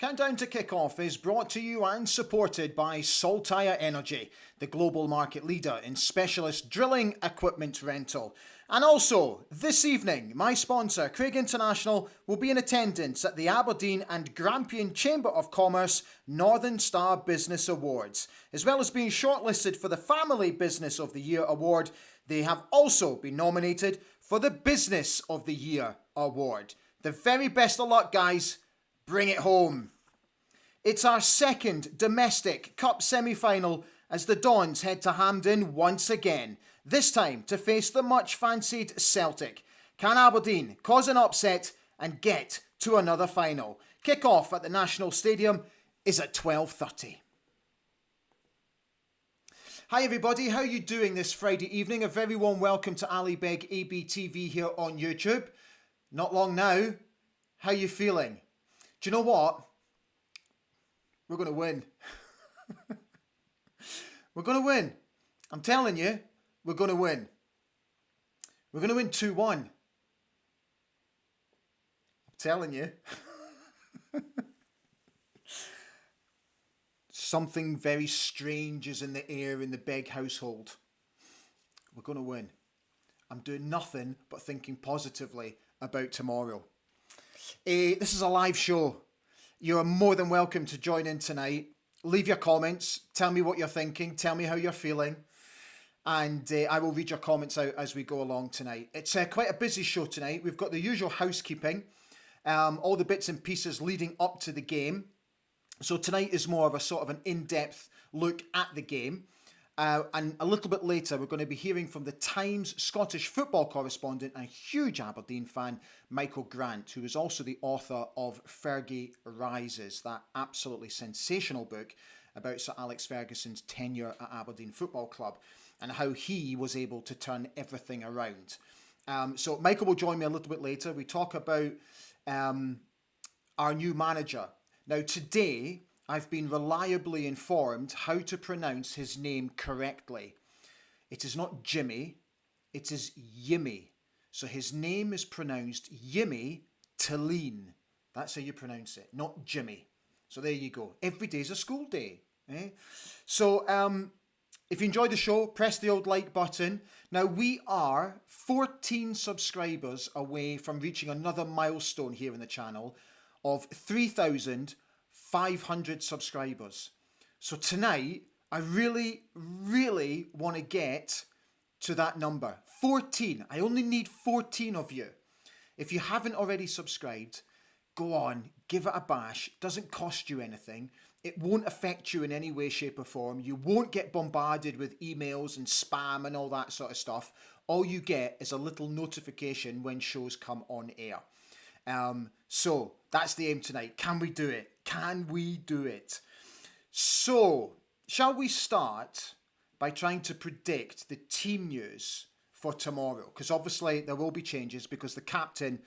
Countdown to Kickoff is brought to you and supported by Saltire Energy, the global market leader in specialist drilling equipment rental. And also, this evening, my sponsor, Craig International, will be in attendance at the Aberdeen and Grampian Chamber of Commerce Northern Star Business Awards. As well as being shortlisted for the Family Business of the Year Award, they have also been nominated for the Business of the Year Award. The very best of luck, guys. Bring it home. It's our second domestic cup semi-final as the Dons head to Hampden once again, this time to face the much-fancied Celtic. Can Aberdeen cause an upset and get to another final? Kick-off at the National Stadium is at 12:30. Hi everybody, how are you doing this Friday evening? A very warm welcome to Ali Beg ABTV here on YouTube. Not long now. How are you feeling? Do you know what? We're going to win. We're going to win. I'm telling you, we're going to win. We're going to win 2-1. I'm telling you. Something very strange is in the air in the Beg household. We're going to win. I'm doing nothing but thinking positively about tomorrow. This is a live show. You're more than welcome to join in tonight. Leave your comments. Tell me what you're thinking. Tell me how you're feeling. And I will read your comments out as we go along tonight. It's quite a busy show tonight. We've got the usual housekeeping. All the bits and pieces leading up to the game. So tonight is more of a sort of an in-depth look at the game. And a little bit later, we're going to be hearing from the Times Scottish football correspondent and huge Aberdeen fan, Michael Grant, who is also the author of Fergie Rises, that absolutely sensational book about Sir Alex Ferguson's tenure at Aberdeen Football Club and how he was able to turn everything around. So Michael will join me a little bit later. We talk about our new manager. Now today, I've been reliably informed how to pronounce his name correctly. It is not Jimmy, it is Yimmy. So his name is pronounced Yimmy Talene. That's how you pronounce it, not Jimmy. So there you go. Every day is a school day. So if you enjoyed the show, press the old like button. Now we are 14 subscribers away from reaching another milestone here in the channel of 3,500 subscribers. So tonight, I really, really want to get to that number. 14. I only need 14 of you. If you haven't already subscribed, go on, give it a bash. It doesn't cost you anything. It won't affect you in any way, shape or form. You won't get bombarded with emails and spam and all that sort of stuff. All you get is a little notification when shows come on air. So that's the aim tonight. Can we do it? Can we do it? So, shall we start by trying to predict the team news for tomorrow? Because obviously there will be changes because the captain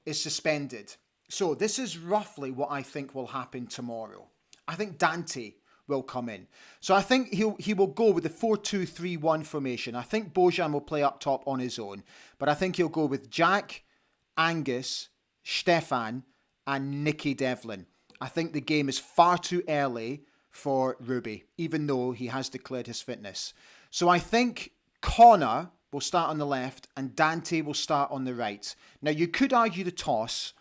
is suspended. So this is roughly what I think will happen tomorrow. I think Dante will come in. So I think he will go with the 4-2-3-1 formation. I think Bojan will play up top on his own. But I think he'll go with Jack, Angus, Stefan and Nicky Devlin. I think the game is far too early for Ruby, even though he has declared his fitness. So I think Connor will start on the left and Dante will start on the right. Now you could argue the toss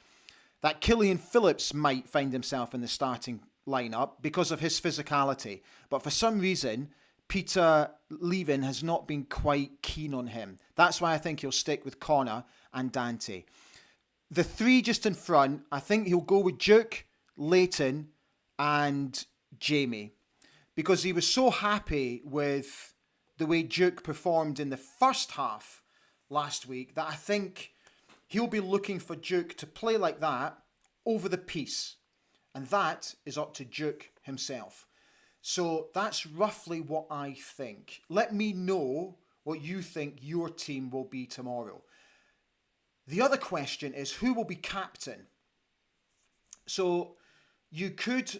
that Killian Phillips might find himself in the starting lineup because of his physicality. But for some reason, Peter Levin has not been quite keen on him. That's why I think he'll stick with Connor and Dante. The three just in front, I think he'll go with Duke, Leighton and Jamie. Because he was so happy with the way Duke performed in the first half last week that I think he'll be looking for Duke to play like that over the piece. And that is up to Duke himself. So that's roughly what I think. Let me know what you think your team will be tomorrow. The other question is who will be captain? So you could,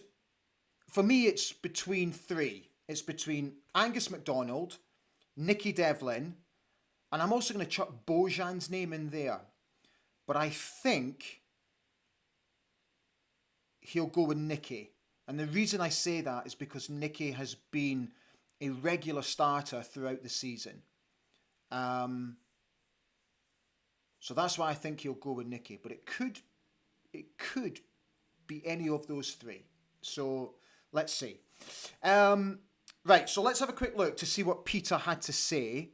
for me, it's between three. It's between Angus MacDonald, Nicky Devlin, and I'm also going to chuck Bojan's name in there. But I think he'll go with Nicky. And the reason I say that is because Nicky has been a regular starter throughout the season. So that's why I think he'll go with Nicky. But it could be any of those three. So let's see. Right, so let's have a quick look to see what Peter had to say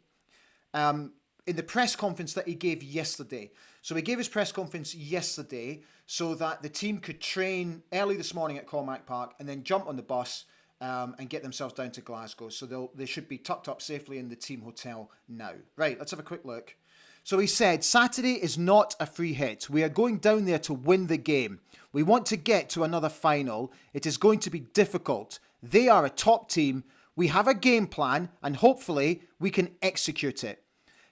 in the press conference that he gave yesterday. So he gave his press conference yesterday so that the team could train early this morning at Cormack Park and then jump on the bus and get themselves down to Glasgow. So they should be tucked up safely in the team hotel now. Right, let's have a quick look. So he said, Saturday is not a free hit. We are going down there to win the game. We want to get to another final. It is going to be difficult. They are a top team. We have a game plan and hopefully we can execute it.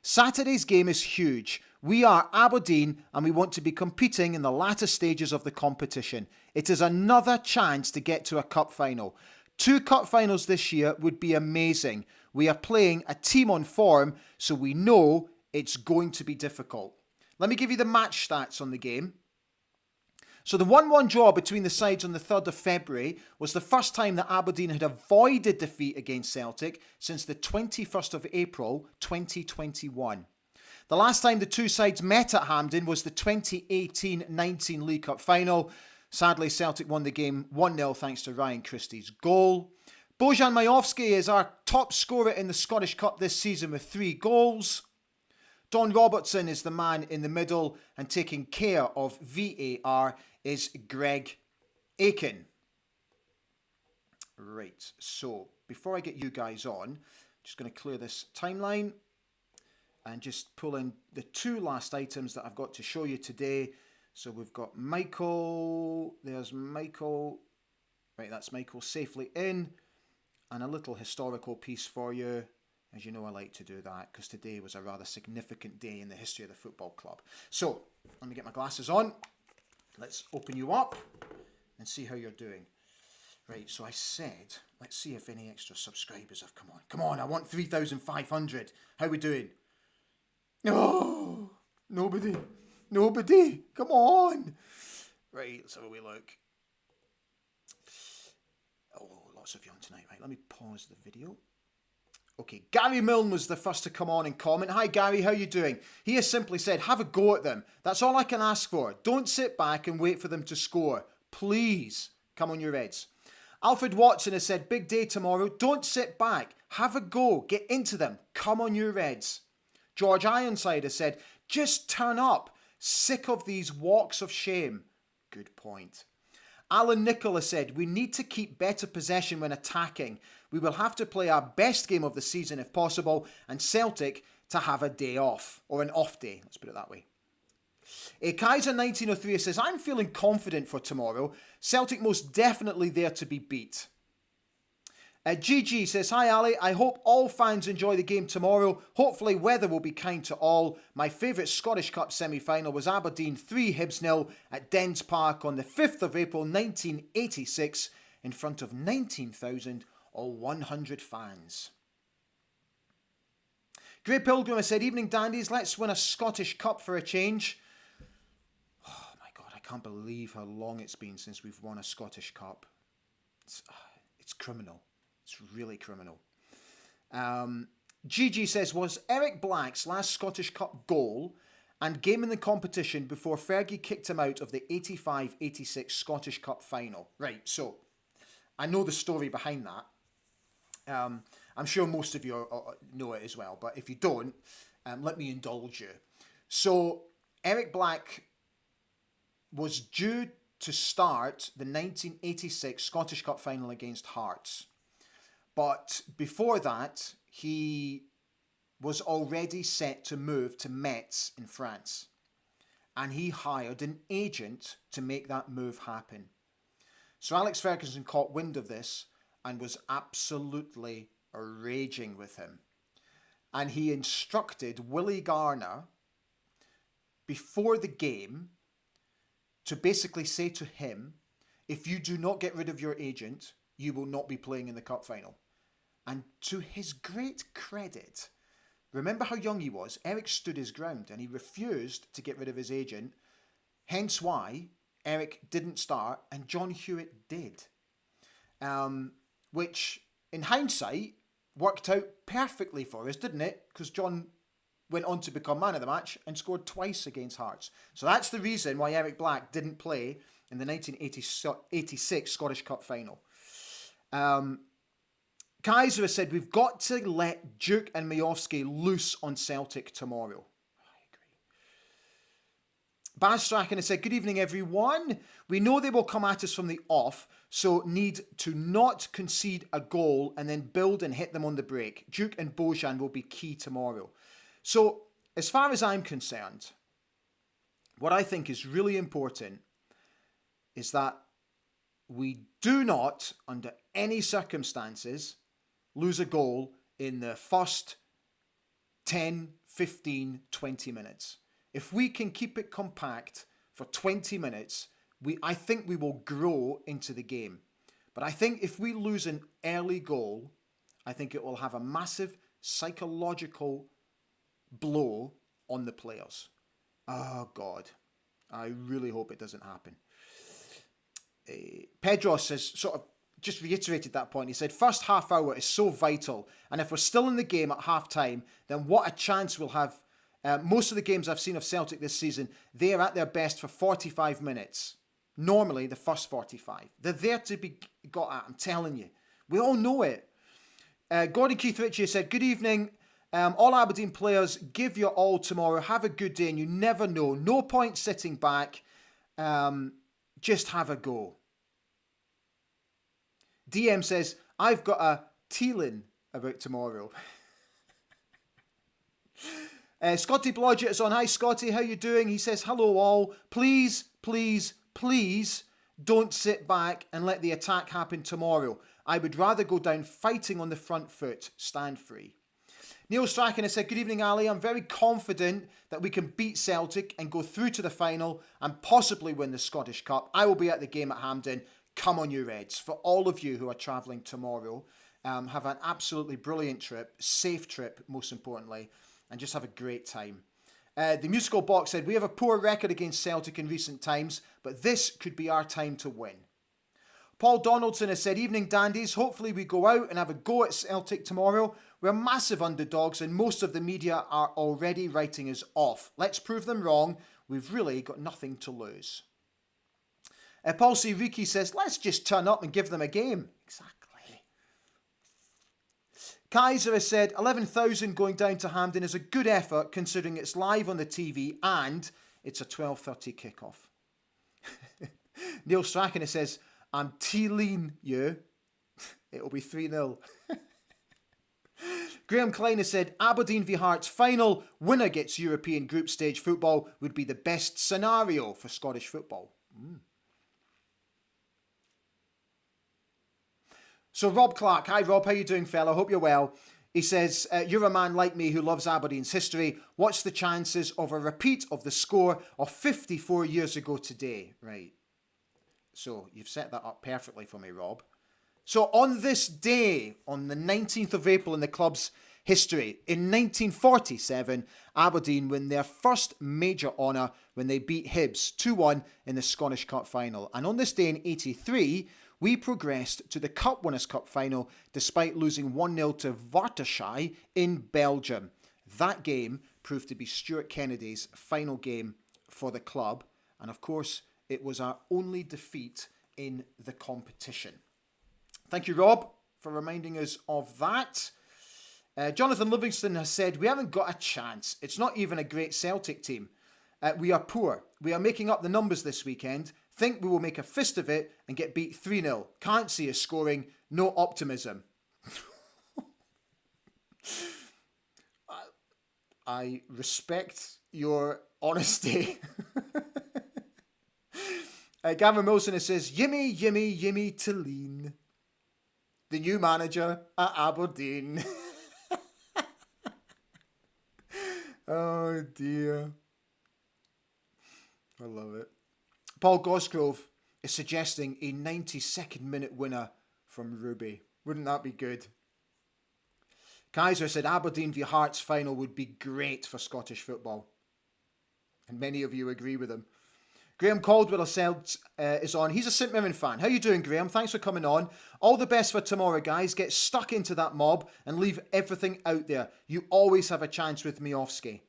Saturday's game is huge. We are Aberdeen and we want to be competing in the latter stages of the competition. It is another chance to get to a cup final. 2 cup finals this year would be amazing. We are playing a team on form, so we know it's going to be difficult. Let me give you the match stats on the game. So the 1-1 draw between the sides on the 3rd of February was the first time that Aberdeen had avoided defeat against Celtic since the 21st of April 2021. The last time the two sides met at Hampden was the 2018-19 League Cup final. Sadly, Celtic won the game 1-0 thanks to Ryan Christie's goal. Bojan Majowski is our top scorer in the Scottish Cup this season with 3 goals. Don Robertson is the man in the middle, and taking care of VAR is Greg Aiken. Right, so before I get you guys on, just going to clear this timeline and just pull in the 2 last items that I've got to show you today. So we've got Michael, there's Michael, right, that's Michael safely in, and a little historical piece for you. As you know, I like to do that because today was a rather significant day in the history of the football club. So, let me get my glasses on. Let's open you up and see how you're doing. Right, so I said, let's see if any extra subscribers have come on. Come on, I want 3,500. How are we doing? Oh, nobody. Come on. Right, let's have a wee look. Oh, lots of you on tonight. Right, let me pause the video. Okay, Gary Milne was the first to come on and comment. Hi Gary, how you doing? He has simply said, have a go at them. That's all I can ask for. Don't sit back and wait for them to score. Please, come on your heads. Alfred Watson has said, big day tomorrow. Don't sit back. Have a go. Get into them. Come on your heads. George Ironside has said, just turn up. Sick of these walks of shame. Good point. Alan Nicholas said, we need to keep better possession when attacking. We will have to play our best game of the season if possible, and Celtic to have a day off, or an off day, let's put it that way. Kaiser 1903 says, I'm feeling confident for tomorrow. Celtic most definitely there to be beat. GG says, hi Ali, I hope all fans enjoy the game tomorrow. Hopefully weather will be kind to all. My favourite Scottish Cup semi-final was Aberdeen 3 Hibs 0 at Dens Park on the 5th of April 1986 in front of 19,100 fans. Grey Pilgrim has said, evening dandies, let's win a Scottish Cup for a change. Oh my God, I can't believe how long it's been since we've won a Scottish Cup. It's criminal. It's really criminal. Gigi says, was Eric Black's last Scottish Cup goal and game in the competition before Fergie kicked him out of the 85-86 Scottish Cup final. Right, so I know the story behind that. I'm sure most of you know it as well, but if you don't, let me indulge you. So Eric Black was due to start the 1986 Scottish Cup final against Hearts. But before that, he was already set to move to Metz in France. And he hired an agent to make that move happen. So Alex Ferguson caught wind of this and was absolutely raging with him. And he instructed Willie Garner before the game to basically say to him, if you do not get rid of your agent, you will not be playing in the cup final. And to his great credit, remember how young he was, Eric stood his ground and he refused to get rid of his agent. Hence why Eric didn't start and John Hewitt did. Which, in hindsight, worked out perfectly for us, didn't it? Because John went on to become man of the match and scored twice against Hearts. So that's the reason why Eric Black didn't play in the 1986 Scottish Cup final. Kaiser has said, we've got to let Duke and Majowski loose on Celtic tomorrow. Baz Strachan has said, good evening, everyone. We know they will come at us from the off, so need to not concede a goal and then build and hit them on the break. Duke and Bojan will be key tomorrow. So, as far as I'm concerned, what I think is really important is that we do not, under any circumstances, lose a goal in the first 10, 15, 20 minutes. If we can keep it compact for 20 minutes, I think we will grow into the game. But I think if we lose an early goal, I think it will have a massive psychological blow on the players. Oh, God. I really hope it doesn't happen. Pedros has sort of just reiterated that point. He said, first half hour is so vital. And if we're still in the game at half time, then what a chance we'll have. Most of the games I've seen of Celtic this season, they are at their best for 45 minutes. Normally, the first 45. They're there to be got at, I'm telling you. We all know it. Gordon Keith Ritchie said, good evening. All Aberdeen players, give your all tomorrow. Have a good day, and you never know. No point sitting back. Just have a go. DM says, I've got a teeling about tomorrow. Scotty Blodgett is on. Hi, Scotty. How you doing? He says, hello all. Please, please, please don't sit back and let the attack happen tomorrow. I would rather go down fighting on the front foot. Stand free. Neil Strachan has said, good evening, Ali. I'm very confident that we can beat Celtic and go through to the final and possibly win the Scottish Cup. I will be at the game at Hampden. Come on, you Reds. For all of you who are travelling tomorrow, have an absolutely brilliant trip, safe trip, most importantly, and just have a great time. The Musical Box said, we have a poor record against Celtic in recent times, but this could be our time to win. Paul Donaldson has said, evening dandies, hopefully we go out and have a go at Celtic tomorrow. We're massive underdogs and most of the media are already writing us off. Let's prove them wrong. We've really got nothing to lose. Paul C. Riki says, let's just turn up and give them a game. Exactly. Kaiser has said, 11,000 going down to Hampden is a good effort considering it's live on the TV and it's a 12:30 kickoff. Neil Strachan says, I'm tealing you. It'll be 3-0. Graham Klein has said, Aberdeen v Hearts final winner gets European group stage football would be the best scenario for Scottish football. So Rob Clark, hi Rob, how you doing fella? Hope you're well. He says, you're a man like me who loves Aberdeen's history. What's the chances of a repeat of the score of 54 years ago today? Right. So you've set that up perfectly for me, Rob. So on this day, on the 19th of April in the club's history, in 1947, Aberdeen win their first major honour when they beat Hibs 2-1 in the Scottish Cup final. And on this day in 83, we progressed to the Cup Winners' Cup final despite losing 1-0 to Waterschei in Belgium. That game proved to be Stuart Kennedy's final game for the club. And of course, it was our only defeat in the competition. Thank you, Rob, for reminding us of that. Jonathan Livingston has said, we haven't got a chance. It's not even a great Celtic team. We are poor. We are making up the numbers this weekend. Think we will make a fist of it and get beat 3-0. Can't see us scoring. No optimism. I respect your honesty. Gavin Wilson says, Yimmy, Yimmy, Yimmy Tilleen, the new manager at Aberdeen. Oh dear. I love it. Paul Gosgrove is suggesting a 92nd minute winner from Ruby. Wouldn't that be good? Kaiser said Aberdeen v Hearts final would be great for Scottish football. And many of you agree with him. Graham Caldwell is on. He's a St Mirren fan. How you doing, Graham? Thanks for coming on. All the best for tomorrow, guys. Get stuck into that mob and leave everything out there. You always have a chance with Miofsky.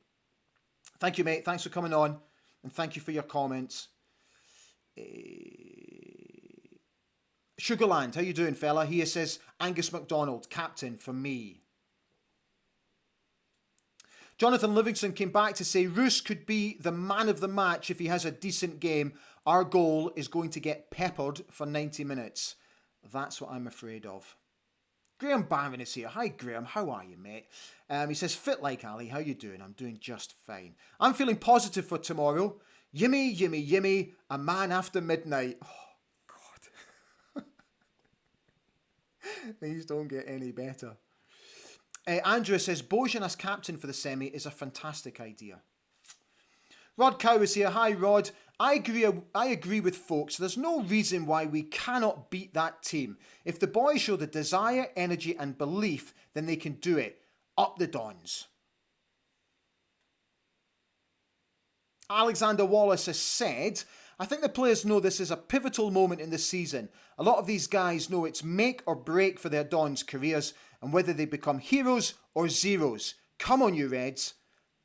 Thank you, mate. Thanks for coming on. And thank you for your comments. Sugarland, how you doing, fella? He says, Angus MacDonald, captain for me. Jonathan Livingston came back to say, Roos could be the man of the match if he has a decent game. Our goal is going to get peppered for 90 minutes. That's what I'm afraid of. Graham Barron is here. Hi, Graham. How are you, mate? He says, fit like Ali. How you doing? I'm doing just fine. I'm feeling positive for tomorrow. Yimmy, yimmy, yimmy. A man after midnight. Oh, God. These don't get any better. Andrew says, Bojan as captain for the semi is a fantastic idea. Rod Cow is here. Hi, Rod. I agree with folks. There's no reason why we cannot beat that team. If the boys show the desire, energy and belief, then they can do it. Up the Dons. Alexander Wallace has said, I think the players know this is a pivotal moment in the season. A lot of these guys know it's make or break for their Dons careers and whether they become heroes or zeros. Come on, you Reds.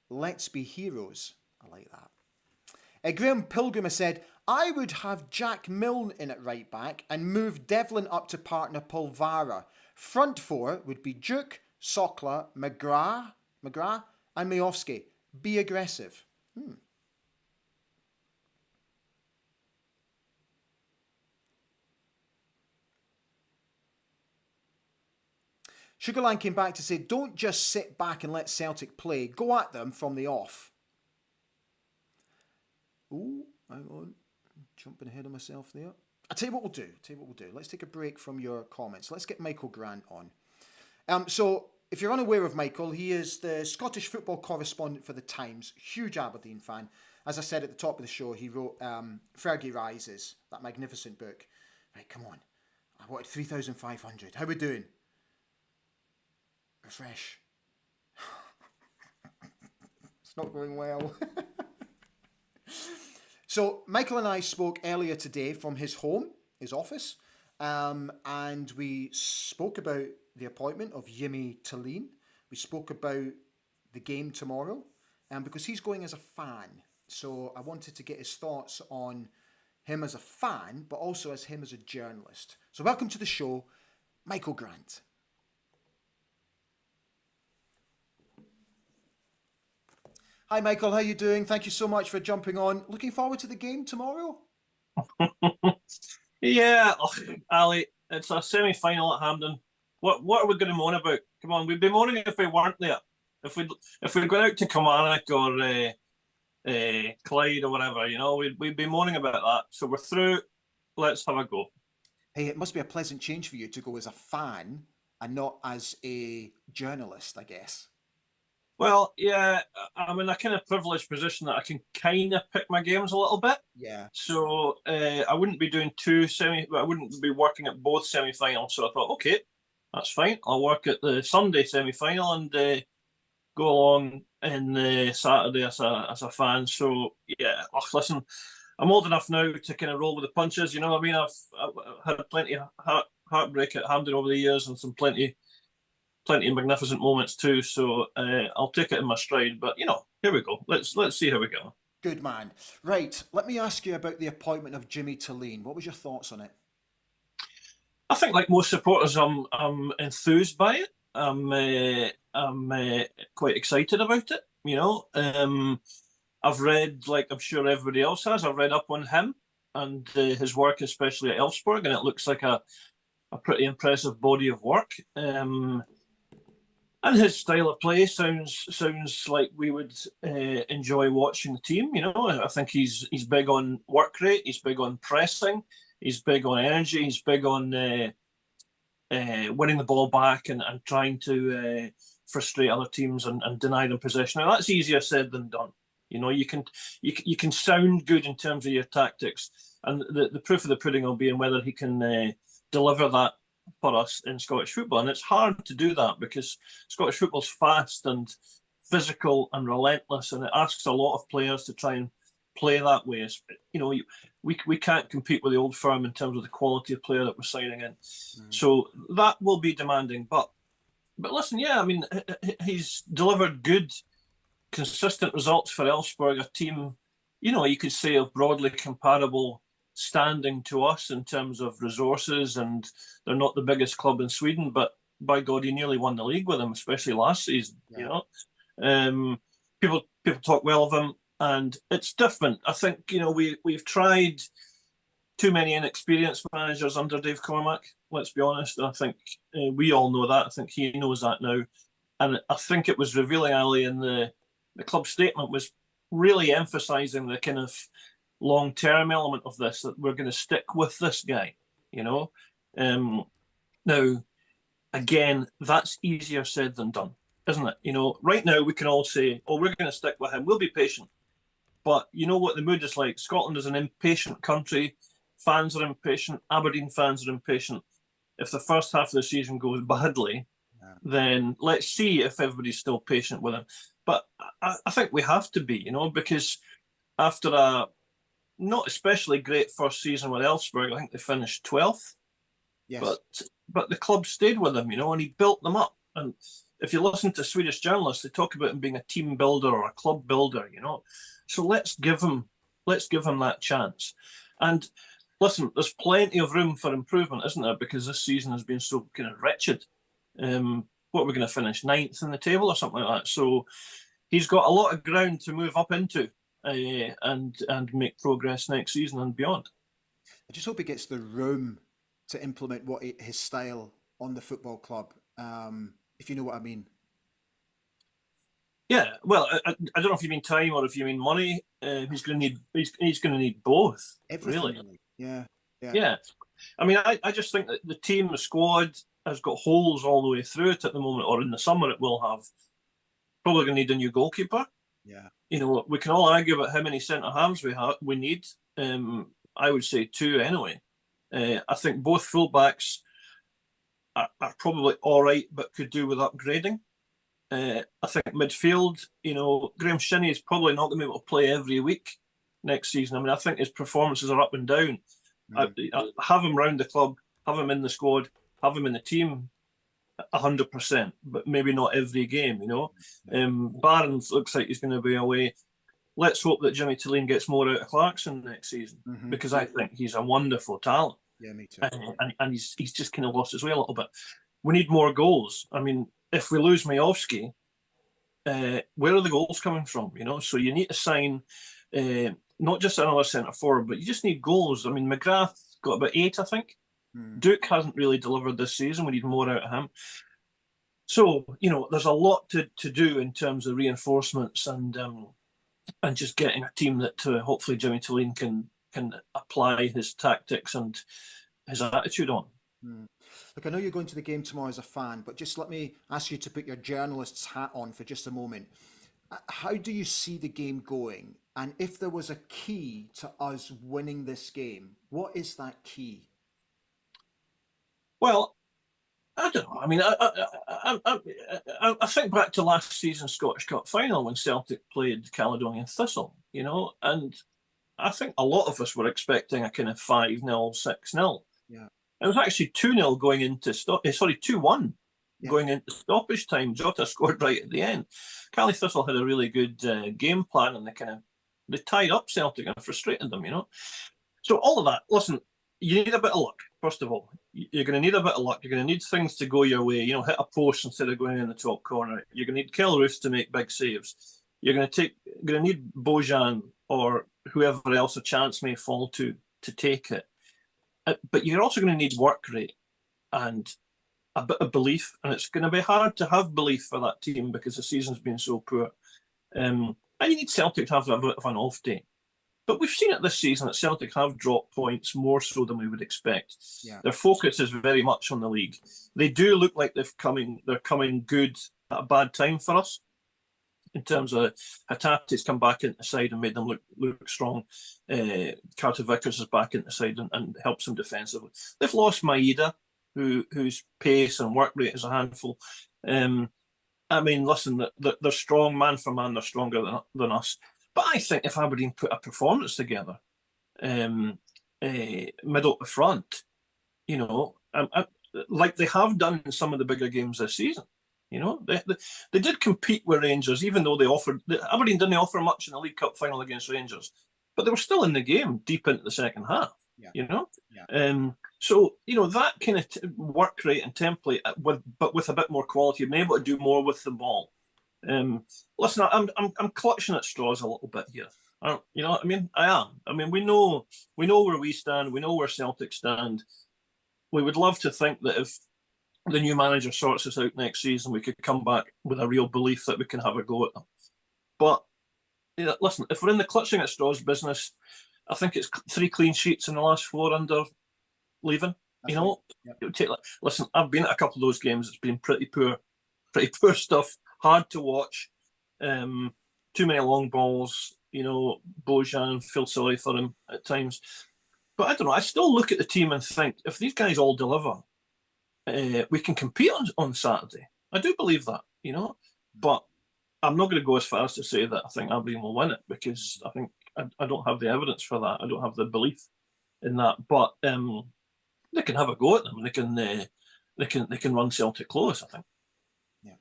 Let's be heroes. I like that. Graham Pilgrim has said, I would have Jack Milne in at right back and move Devlin up to partner Polvara. Front four would be Duke, Sokla, McGrath and Miofsky. Be aggressive. Sugarland came back to say, don't just sit back and let Celtic play. Go at them from the off. Ooh, hang on. Jumping ahead of myself there. I'll tell you what we'll do. Let's take a break from your comments. Let's get Michael Grant on. So, if you're unaware of Michael, he is the Scottish football correspondent for The Times. Huge Aberdeen fan. As I said at the top of the show, he wrote Fergie Rises, that magnificent book. Right, come on. I wanted 3,500. How we doing? Refresh. It's not going well. So Michael and I spoke earlier today from his home, his office, and we spoke about the appointment of Jimmy Tillene. We spoke about the game tomorrow, because he's going as a fan. So I wanted to get his thoughts on him as a fan, but also as him as a journalist. So welcome to the show, Michael Grant. Hi, Michael. How you doing? Thank you so much for jumping on. Looking forward to the game tomorrow? Yeah, Ali, it's a semi-final at Hampden. What are we going to moan about? Come on, we'd be moaning if we weren't there. If we'd gone out to Kilmarnock or Clyde or whatever, we'd be moaning about that. So we're through. Let's have a go. Hey, it must be a pleasant change for you to go as a fan and not as a journalist, I guess. Well, yeah, I'm in a kind of privileged position that I can kind of pick my games a little bit. Yeah. So I wouldn't be doing I wouldn't be working at both semi-finals. So I thought, okay, that's fine. I'll work at the Sunday semi-final and go along in Saturday as a fan. So yeah, listen, I'm old enough now to kind of roll with the punches. You know what I mean? I've had plenty of heartbreak at Hampden over the years and some plenty of magnificent moments too. So I'll take it in my stride. But here we go. Let's see how we go. Good man. Right. Let me ask you about the appointment of Jimmy Tillene. What was your thoughts on it? I think, like most supporters, I'm enthused by it. I'm quite excited about it. I've read, like I'm sure everybody else has. I've read up on him and his work, especially at Elfsborg, and it looks like a pretty impressive body of work. And his style of play sounds like we would enjoy watching the team. I think he's big on work rate. He's big on pressing. He's big on energy. He's big on winning the ball back and trying to frustrate other teams and deny them possession. Now that's easier said than done. You can sound good in terms of your tactics, and the proof of the pudding will be in whether he can deliver that for us in Scottish football. And it's hard to do that because Scottish football's fast and physical and relentless, and it asks a lot of players to try and play that way. You know, we can't compete with the old firm in terms of the quality of player that we're signing in. So that will be demanding. But listen, yeah, I mean, he's delivered good, consistent results for Elfsborg, a team, you know, you could say of broadly comparable standing to us in terms of resources, and they're not the biggest club in Sweden, but by God, he nearly won the league with them, especially last season. Yeah. You know, people talk well of him, and it's different. I think, you know, we've tried too many inexperienced managers under Dave Cormack. Let's be honest. I think we all know that. I think he knows that now, and I think it was revealing, Ali, in the club statement was really emphasising the kind of long-term element of this, that we're going to stick with this guy, you know. Now, again, that's easier said than done, isn't it? You know, right now we can all say, oh, we're going to stick with him. We'll be patient. But you know what the mood is like. Scotland is an impatient country. Fans are impatient. Aberdeen fans are impatient. If the first half of the season goes badly, then let's see if everybody's still patient with him. But I think we have to be, you know, because after a not especially great first season with Elfsborg, I think they finished 12th. Yes. But the club stayed with him, you know, and he built them up. And if you listen to Swedish journalists, they talk about him being a team builder or a club builder, you know. So let's give him that chance. And listen, there's plenty of room for improvement, isn't there? Because this season has been so kind of wretched. What we're going to finish 9th in the table or something like that. So he's got a lot of ground to move up into and make progress next season and beyond. I just hope he gets the room to implement his style on the football club, if you know what I mean. Yeah, well, I don't know if you mean time or if you mean money. He's going to need both. Everything, really. Yeah. I mean, I just think that the team, the squad, has got holes all the way through it at the moment, or in the summer it will have. Probably going to need a new goalkeeper. Yeah. You know, we can all argue about how many centre halves we need. I would say 2 anyway. I think both fullbacks are probably all right, but could do with upgrading. I think midfield, you know, Graham Shinney is probably not going to be able to play every week next season. I mean, I think his performances are up and down. I have him round the club, have him in the squad, have him in the team 100%, but maybe not every game, you know. Barnes looks like he's going to be away. Let's hope that Jimmy Tilleen gets more out of Clarkson next season, because I think he's a wonderful talent. Yeah, me too. And he's just kind of lost his way a little bit. We need more goals. I mean, if we lose Majowski, where are the goals coming from? You know, so you need to sign not just another centre forward, but you just need goals. I mean, McGrath got about 8, I think. Duke hasn't really delivered this season. We need more out of him. So, you know, there's a lot to do in terms of reinforcements and just getting a team that hopefully Jimmy Tilleen can apply his tactics and his attitude on. Look, I know you're going to the game tomorrow as a fan, but just let me ask you to put your journalist's hat on for just a moment. How do you see the game going? And if there was a key to us winning this game, what is that key? Well, I don't know. I mean, I think back to last season's Scottish Cup final when Celtic played Caledonian Thistle, you know, and I think a lot of us were expecting a kind of 5-0, 6-0. Yeah. It was actually 2-0 going into 2-1 going into stoppage time. Jota scored right at the end. Cali Thistle had a really good game plan, and they tied up Celtic and frustrated them, you know. So all of that, listen, you need a bit of luck, first of all. You're going to need a bit of luck. You're going to need things to go your way, you know, hit a post instead of going in the top corner. You're going to need Kel Roos to make big saves. You're going to need Bojan or whoever else a chance may fall to take it. But you're also going to need work rate and a bit of belief. And it's going to be hard to have belief for that team because the season's been so poor. And you need Celtic to have a bit of an off day. But we've seen it this season that Celtic have dropped points more so than we would expect. Yeah. Their focus is very much on the league. They do look like they're coming good at a bad time for us. In terms of Hatate's come back into the side and made them look strong. Carter Vickers is back into the side and helps them defensively. They've lost Maeda, whose pace and work rate is a handful. I mean, listen, they're strong man for man. They're stronger than us. But I think if Aberdeen put a performance together, middle to front, like they have done in some of the bigger games this season. They did compete with Rangers, even though Aberdeen didn't offer much in the League Cup final against Rangers, but they were still in the game deep into the second half. So that kind of work rate and template, but with a bit more quality, being able to do more with the ball. Listen, I'm clutching at straws a little bit here. You know what I mean? I am. I mean, we know where we stand. We know where Celtic stand. We would love to think that if the new manager sorts us out next season, we could come back with a real belief that we can have a go at them. But listen, if we're in the clutching at straws business, I think it's 3 clean sheets in the last 4 under leaving. Right. Listen, I've been at a couple of those games. It's been pretty poor stuff. Hard to watch. Too many long balls. Bojan, feel sorry for him at times. But I don't know. I still look at the team and think, if these guys all deliver, we can compete on Saturday. I do believe that, But I'm not going to go as far as to say that I think Aberdeen will win it, because I think I don't have the evidence for that. I don't have the belief in that. But they can have a go at them. They can run Celtic close, I think. Yeah.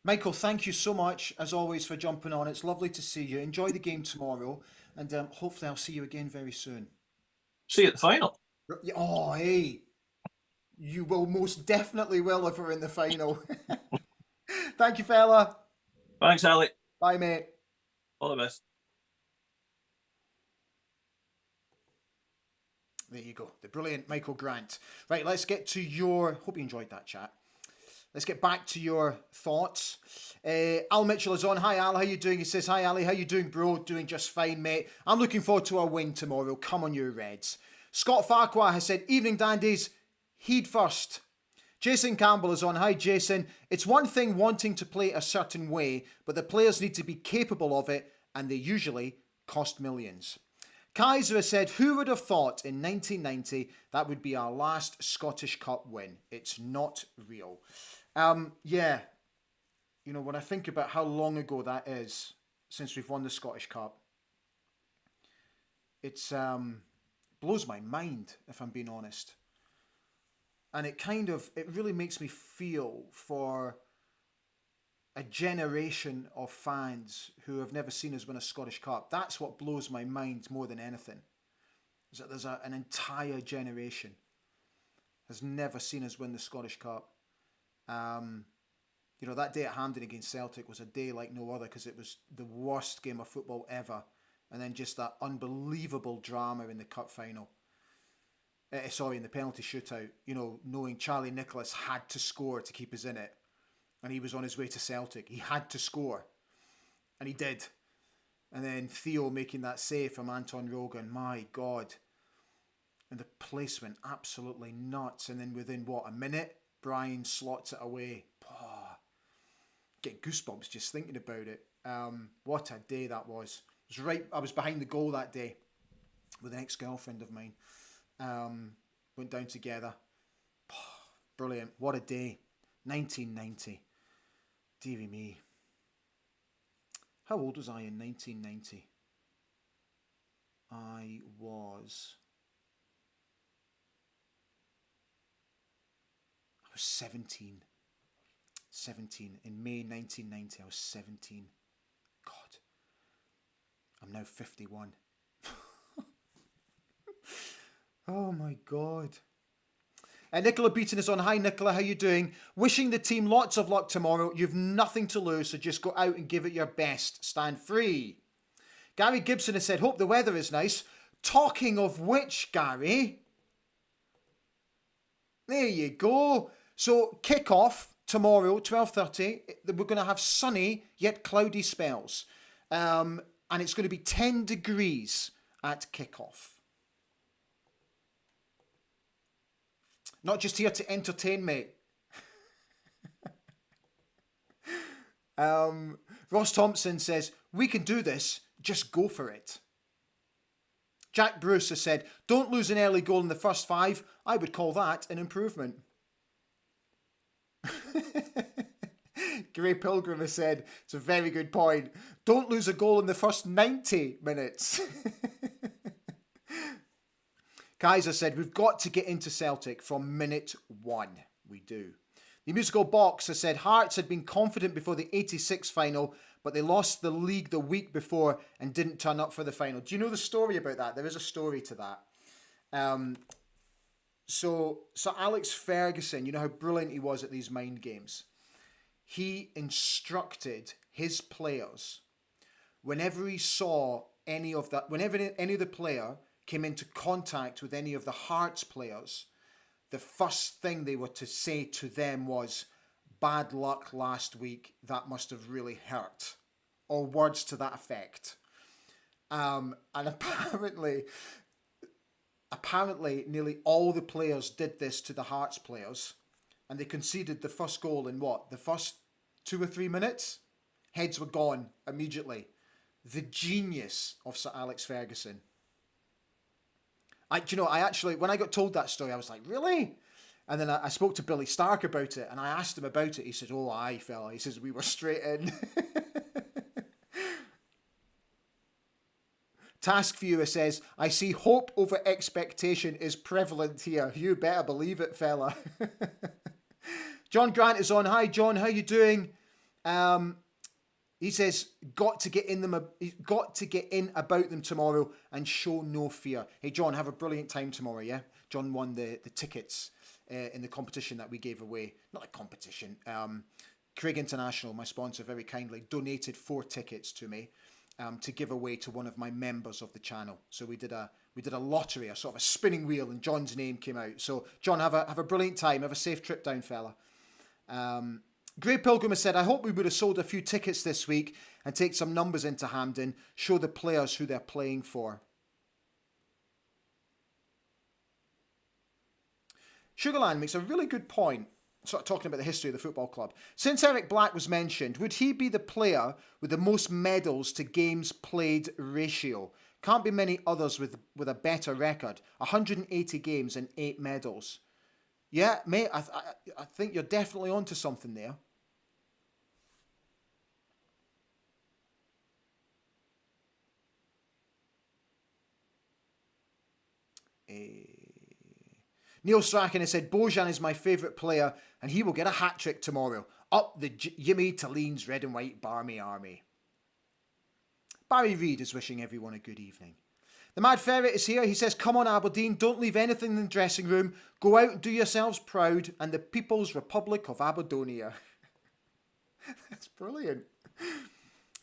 Michael, thank you so much, as always, for jumping on. It's lovely to see you. Enjoy the game tomorrow, and hopefully I'll see you again very soon. See you at the final. Oh, hey. You will most definitely will if we're in the final. Thank you, fella. Thanks, Ali. Bye, mate. All the best. There you go. The brilliant Michael Grant. Right, let's get to your... Hope you enjoyed that chat. Let's get back to your thoughts. Al Mitchell is on. Hi, Al. How you doing? He says, hi, Ali. How you doing, bro? Doing just fine, mate. I'm looking forward to a win tomorrow. Come on, you Reds. Scott Farquhar has said, evening, dandies. Heed first. Jason Campbell is on. Hi, Jason. It's one thing wanting to play a certain way, but the players need to be capable of it, and they usually cost millions. Kaiser has said, who would have thought in 1990 that would be our last Scottish Cup win? It's not real. Yeah. When I think about how long ago that is since we've won the Scottish Cup, it's blows my mind, if I'm being honest. And it really makes me feel for a generation of fans who have never seen us win a Scottish Cup. That's what blows my mind more than anything. Is that there's an entire generation has never seen us win the Scottish Cup. That day at Hampden against Celtic was a day like no other, because it was the worst game of football ever. And then just that unbelievable drama in the cup final. In the penalty shootout, knowing Charlie Nicholas had to score to keep us in it. And he was on his way to Celtic. He had to score. And he did. And then Theo making that save from Anton Rogan. My God. And the place went absolutely nuts. And then within, a minute, Brian slots it away. Oh, get goosebumps just thinking about it. What a day that was. I was behind the goal that day with an ex-girlfriend of mine. Went down together. Brilliant. What a day. 1990. Deary me. How old was I in 1990? I was 17. 17. In May 1990, I was 17. God. I'm now 51. Oh my God. Nicola Beaton is on. Hi Nicola, how you doing? Wishing the team lots of luck tomorrow. You've nothing to lose, so just go out and give it your best. Stand free. Gary Gibson has said, hope the weather is nice. Talking of which, Gary, there you go. So kick-off tomorrow, 12:30. We're going to have sunny yet cloudy spells. And it's going to be 10 degrees at kick-off. Not just here to entertain, mate. Ross Thompson says, we can do this, just go for it. Jack Bruce has said, don't lose an early goal in the first 5. I would call that an improvement. Gray Pilgrim has said, it's a very good point. Don't lose a goal in the first 90 minutes. Kaiser said, we've got to get into Celtic from minute 1. We do. The Musical Box has said, Hearts had been confident before the 86 final, but they lost the league the week before and didn't turn up for the final. Do you know the story about that? There is a story to that. So Alex Ferguson, you know how brilliant he was at these mind games. He instructed his players, whenever he saw any of that, whenever any of the player came into contact with any of the Hearts players, the first thing they were to say to them was, bad luck last week, that must have really hurt. Or words to that effect. And apparently nearly all the players did this to the Hearts players, and they conceded the first goal in what? The first 2 or 3 minutes? Heads were gone immediately. The genius of Sir Alex Ferguson. I actually, when I got told that story, I was like, really? And then I spoke to Billy Stark about it, and I asked him about it. He said, oh, aye, fella. He says, we were straight in. Task Viewer says, I see hope over expectation is prevalent here. You better believe it, fella. John Grant is on. Hi, John. How you doing? He says, got to get in about them tomorrow and show no fear. Hey, John, have a brilliant time tomorrow, yeah? John won the tickets in the competition that we gave away. Not a competition. Craig International, my sponsor, very kindly donated 4 tickets to me to give away to one of my members of the channel. So we did a lottery, a sort of a spinning wheel, and John's name came out. So, John, have a brilliant time. Have a safe trip down, fella. Grey Pilgrim has said, I hope we would have sold a few tickets this week and take some numbers into Hampden, show the players who they're playing for. Sugarland makes a really good point, sort of talking about the history of the football club. Since Eric Black was mentioned, would he be the player with the most medals to games played ratio? Can't be many others with a better record. 180 games and 8 medals. Yeah, mate, I think you're definitely onto something there. Neil Strachan has said, Bojan is my favourite player and he will get a hat-trick tomorrow. Up the Jimmy Talene's red and white Barmy army. Barry Reid is wishing everyone a good evening. The Mad Ferret is here. He says, come on Aberdeen, don't leave anything in the dressing room. Go out and do yourselves proud and the People's Republic of Aberdonia. That's brilliant.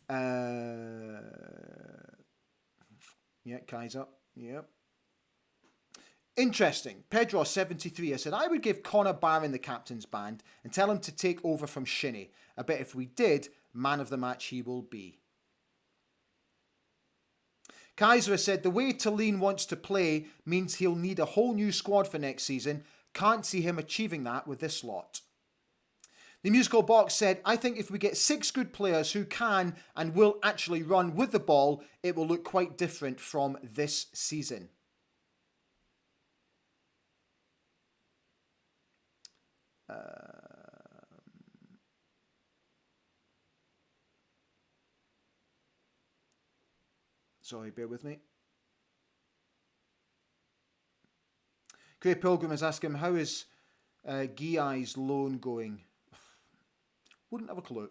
Yeah, Kaiser. Yep. Interesting. Pedro73 has said, I would give Connor Barron the captain's band and tell him to take over from Shinnie. I bet if we did, man of the match he will be. Kaiser has said, the way Talene wants to play means he'll need a whole new squad for next season. Can't see him achieving that with this lot. The Musical Box said, I think if we get 6 good players who can and will actually run with the ball, it will look quite different from this season. Sorry, bear with me. Grey Pilgrim is asking, how is Guiai's loan going? Wouldn't have a clue.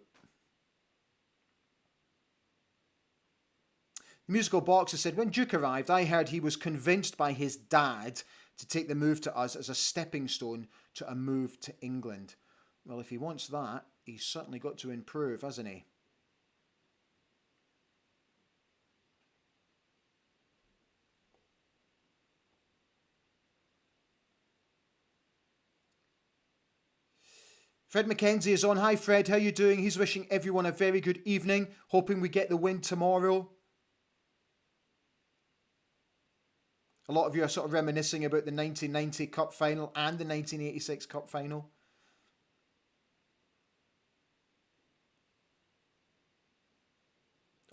The Musical Box has said, when Duke arrived, I heard he was convinced by his dad to take the move to us as a stepping stone to a move to England. Well, if he wants that, he's certainly got to improve, hasn't he? Fred McKenzie is on. Hi Fred, how you doing? He's wishing everyone a very good evening, hoping we get the win tomorrow. A lot of you are sort of reminiscing about the 1990 Cup final and the 1986 Cup final.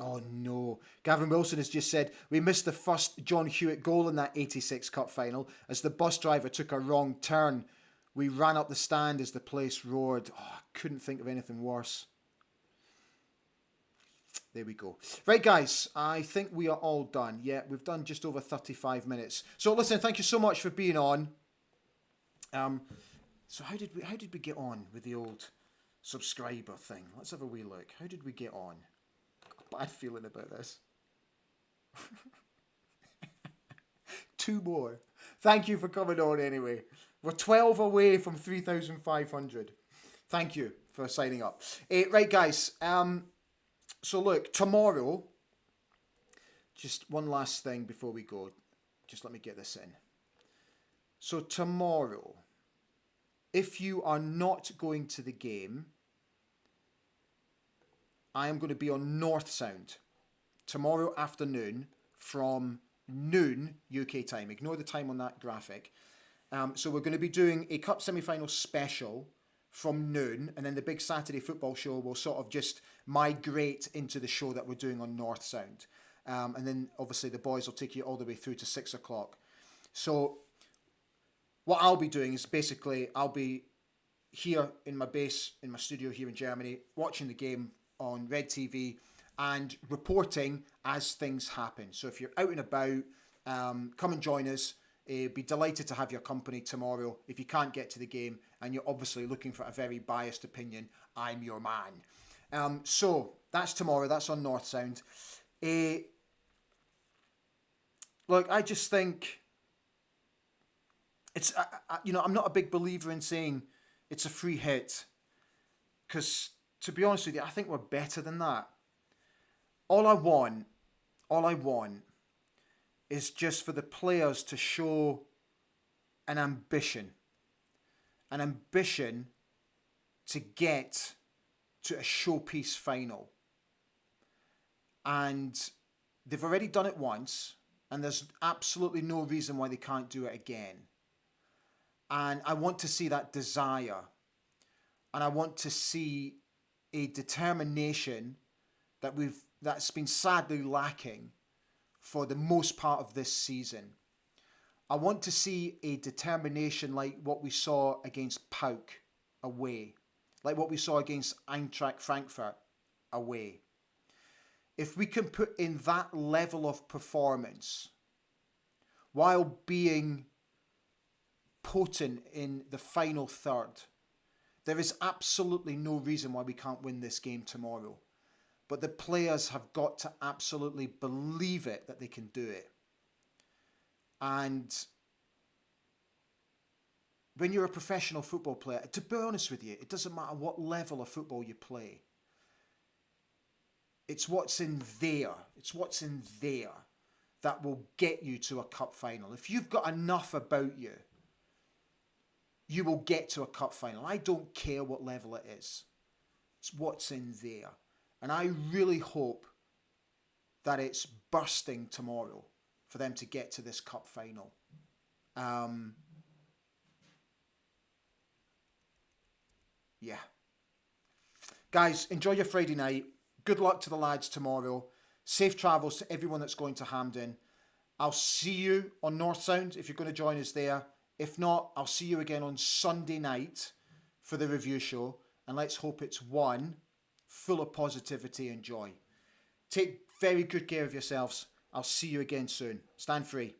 Oh no. Gavin Wilson has just said, we missed the first John Hewitt goal in that 86 Cup final as the bus driver took a wrong turn. We ran up the stand as the place roared. Oh, I couldn't think of anything worse. There we go. Right, guys, I think we are all done. Yeah, we've done just over 35 minutes. So listen, thank you so much for being on. So how did we get on with the old subscriber thing? Let's have a wee look. How did we get on? Got a bad feeling about this. 2 more. Thank you for coming on anyway. We're 12 away from 3,500. Thank you for signing up. Right, guys. So look, tomorrow, just one last thing before we go. Just let me get this in. So tomorrow, if you are not going to the game, I am going to be on North Sound tomorrow afternoon from noon UK time. Ignore the time on that graphic. So we're going to be doing a Cup semi-final special from noon, and then the big Saturday football show will sort of just migrate into the show that we're doing on North Sound. And then obviously the boys will take you all the way through to 6 o'clock. So what I'll be doing is basically I'll be here in my base, in my studio here in Germany, watching the game on Red TV and reporting as things happen. So if you're out and about, come and join us. Be delighted to have your company tomorrow. If you can't get to the game and you're obviously looking for a very biased opinion, I'm your man. So that's tomorrow. That's on North Sound. Look, I just think it's, I'm not a big believer in saying it's a free hit, because to be honest with you, I think we're better than that. All I want is just for the players to show an ambition to get to a showpiece final. And they've already done it once, and there's absolutely no reason why they can't do it again. And I want to see that desire, and I want to see a determination that's been sadly lacking for the most part of this season. I want to see a determination like what we saw against PAOK away, like what we saw against Eintracht Frankfurt away. If we can put in that level of performance while being potent in the final third, there is absolutely no reason why we can't win this game tomorrow. But the players have got to absolutely believe it, that they can do it. And when you're a professional football player, to be honest with you, it doesn't matter what level of football you play. It's what's in there. It's what's in there that will get you to a cup final. If you've got enough about you, you will get to a cup final. I don't care what level it is. It's what's in there. And I really hope that it's bursting tomorrow for them to get to this cup final. Yeah. Guys, enjoy your Friday night. Good luck to the lads tomorrow. Safe travels to everyone that's going to Hampden. I'll see you on North Sound if you're going to join us there. If not, I'll see you again on Sunday night for the review show. And let's hope it's one full of positivity and joy. Take very good care of yourselves. I'll see you again soon. Stand free.